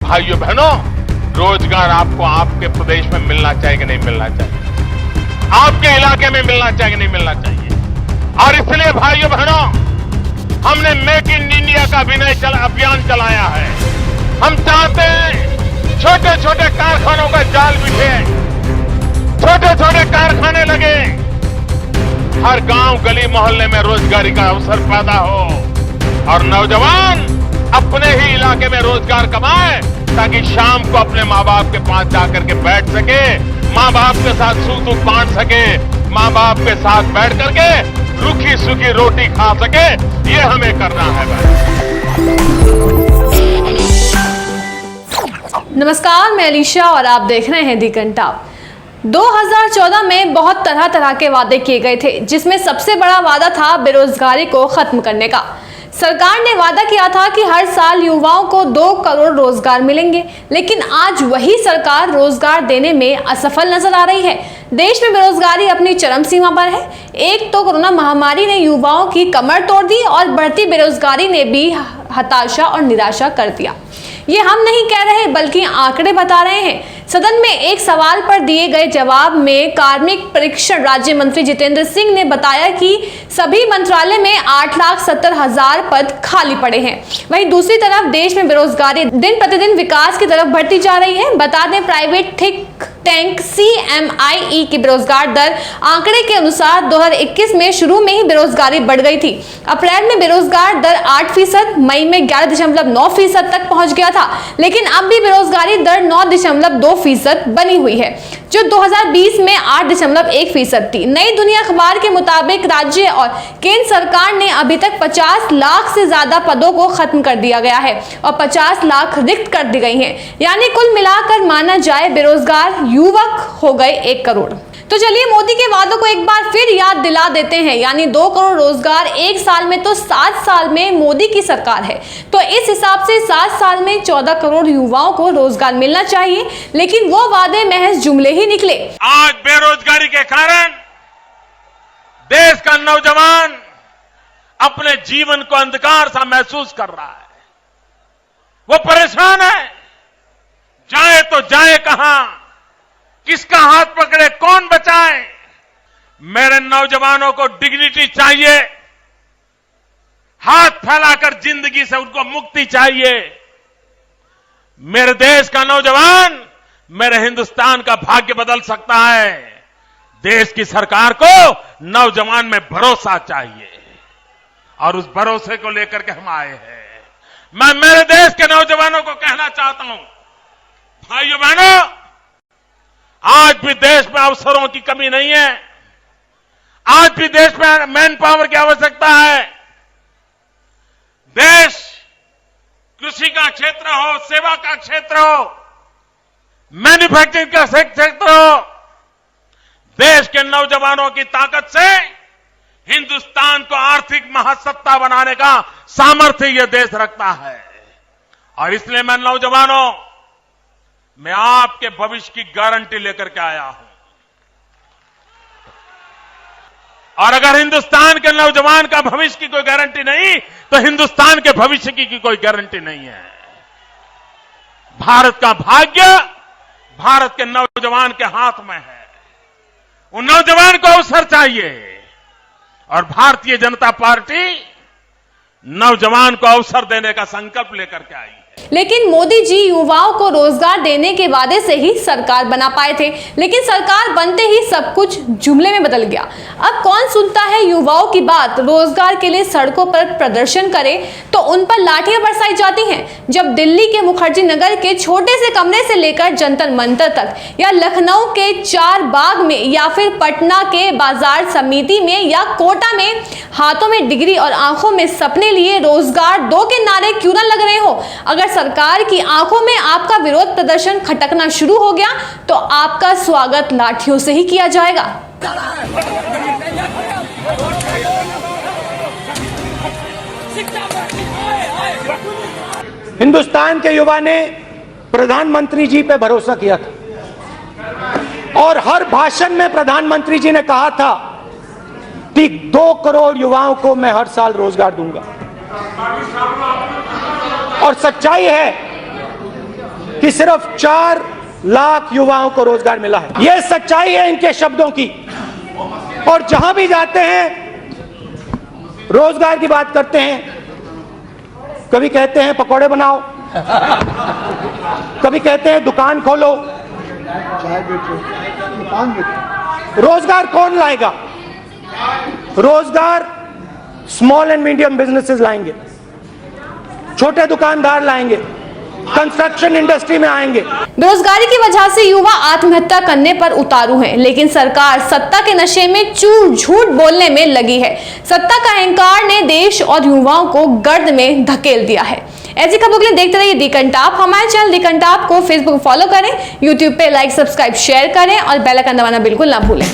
भाइयों बहनों, रोजगार आपको आपके प्रदेश में मिलना चाहिए कि नहीं मिलना चाहिए, आपके इलाके में मिलना चाहिए कि नहीं मिलना चाहिए। और इसलिए भाइयों बहनों, हमने मेक इन इंडिया का अभियान चलाया है। हम चाहते हैं छोटे छोटे कारखानों का जाल बिछे, छोटे छोटे कारखाने लगे, हर गांव गली मोहल्ले में रोजगारी का अवसर पैदा हो और नौजवान अपने ही इलाके में रोजगार कमाए, ताकि शाम को अपने माँ बाप के पास जाकर के बैठ सके, माँ बाप के साथ सुख दुख बांट सके, माँ बाप के साथ बैठ करके रूखी सूखी रोटी खा सके। ये हमें करना है भाई। नमस्कार, मैं अलीशा और आप देख रहे हैं दी घंटा। 2014 में बहुत तरह तरह के वादे किए गए थे, जिसमें सबसे बड़ा वादा था बेरोजगारी को खत्म करने का। सरकार ने वादा किया था कि हर साल युवाओं को 2 करोड़ रोजगार मिलेंगे, लेकिन आज वही सरकार रोजगार देने में असफल नजर आ रही है। देश में बेरोजगारी अपनी चरम सीमा पर है। एक तो कोरोना महामारी ने युवाओं की कमर तोड़ दी और बढ़ती बेरोजगारी ने भी हताशा और निराशा कर दिया। ये हम नहीं कह रहे, बल्कि आंकड़े बता रहे हैं। सदन में एक सवाल पर दिए गए जवाब में कार्मिक परीक्षण राज्य मंत्री जितेंद्र सिंह ने बताया कि सभी मंत्रालय में 8,70,000 पद खाली पड़े हैं। वहीं दूसरी तरफ देश में बेरोजगारी दिन प्रतिदिन विकास की तरफ बढ़ती जा रही है। बता दें, प्राइवेट थिंक टैंक CMIE की बेरोजगार दर आंकड़े के अनुसार 2021 में शुरू में ही बेरोजगारी बढ़ गई थी। अप्रैल में बेरोजगार दर 8%, मई में 11.9% तक पहुंच गया था, लेकिन अब भी बेरोजगारी दर 9.2% बनी हुई है, जो 2020 में 8.1% थी। नई दुनिया अखबार के मुताबिक राज्य और केंद्र सरकार ने अभी तक 50 लाख से ज्यादा पदों को खत्म कर दिया गया है और 50 लाख रिक्त कर दी गई हैं। यानी कुल मिलाकर माना जाए बेरोजगार युवक हो गए 1 करोड़। तो चलिए मोदी के वादों को एक बार फिर याद दिला देते हैं। यानी 2 करोड़ रोजगार एक साल में, तो 7 साल में मोदी की सरकार है, तो इस हिसाब से 7 साल में 14 करोड़ युवाओं को रोजगार मिलना चाहिए, लेकिन वो वादे महज जुमले ही निकले। आज बेरोजगारी के कारण देश का नौजवान अपने जीवन को अंधकार सा महसूस कर रहा है। वो परेशान है, जाए तो जाए कहां, किसका हाथ पकड़े, कौन बचाए। मेरे नौजवानों को डिग्निटी चाहिए, हाथ फैलाकर जिंदगी से उनको मुक्ति चाहिए। मेरे देश का नौजवान मेरे हिंदुस्तान का भाग्य बदल सकता है। देश की सरकार को नौजवान में भरोसा चाहिए और उस भरोसे को लेकर के हम आए हैं। मैं मेरे देश के नौजवानों को कहना चाहता हूं, भाइयों बहनों, आज भी देश में अवसरों की कमी नहीं है। आज भी देश में मैन पावर की आवश्यकता है। देश कृषि का क्षेत्र हो, सेवा का क्षेत्र हो, मैन्युफैक्चरिंग का क्षेत्र हो, देश के नौजवानों की ताकत से हिंदुस्तान को आर्थिक महासत्ता बनाने का सामर्थ्य यह देश रखता है। और इसलिए मैं नौजवानों, मैं आपके भविष्य की गारंटी लेकर के आया हूं। और अगर हिंदुस्तान के नौजवान का भविष्य की कोई गारंटी नहीं, तो हिंदुस्तान के भविष्य की कोई गारंटी नहीं है। भारत का भाग्य भारत के नौजवान के हाथ में है। उन नौजवान को अवसर चाहिए और भारतीय जनता पार्टी नौजवान को अवसर देने का संकल्प लेकर के आई है। लेकिन मोदी जी युवाओं को रोजगार देने के वादे से ही सरकार बना पाए थे, लेकिन सरकार बनते ही सब कुछ जुमले में बदल गया। अब कौन सुनता है युवाओं की बात। रोजगार के लिए सड़कों पर प्रदर्शन करे तो उन पर लाठियां बरसाई जाती हैं। जब दिल्ली के मुखर्जी नगर के छोटे से कमरे से लेकर जंतर मंतर तक, या लखनऊ के 4 बाग में, या फिर पटना के बाजार समिति में, या कोटा में हाथों में डिग्री और आंखों में सपने लिए रोजगार दो के नारे क्यों ना लग रहे हो, अगर सरकार की आंखों में आपका विरोध प्रदर्शन खटकना शुरू हो गया तो आपका स्वागत लाठियों से ही किया जाएगा। हिंदुस्तान के युवा ने प्रधानमंत्री जी पे भरोसा किया था और हर भाषण में प्रधानमंत्री जी ने कहा था कि 2 करोड़ युवाओं को मैं हर साल रोजगार दूंगा। और सच्चाई है कि सिर्फ 4 लाख युवाओं को रोजगार मिला है। यह सच्चाई है इनके शब्दों की। और जहां भी जाते हैं रोजगार की बात करते हैं, कभी कहते हैं पकौड़े बनाओ, कभी कहते हैं दुकान खोलो, रोजगार कौन लाएगा? रोजगार स्मॉल एंड मीडियम बिजनेसेस लाएंगे, छोटे दुकानदार लाएंगे, कंस्ट्रक्शन इंडस्ट्री में आएंगे। बेरोजगारी की वजह से युवा आत्महत्या करने पर उतारू हैं, लेकिन सरकार सत्ता के नशे में झूठ बोलने में लगी है। सत्ता का अहंकार ने देश और युवाओं को गर्द में धकेल दिया है। ऐसी खबरों के लिए देखते रहिए दी कंटाप। हमारे चैनल दी कंटाप को फेसबुक फॉलो करें, यूट्यूब पे लाइक सब्सक्राइब शेयर करें और बेल आइकन दबाना बिल्कुल ना भूलें।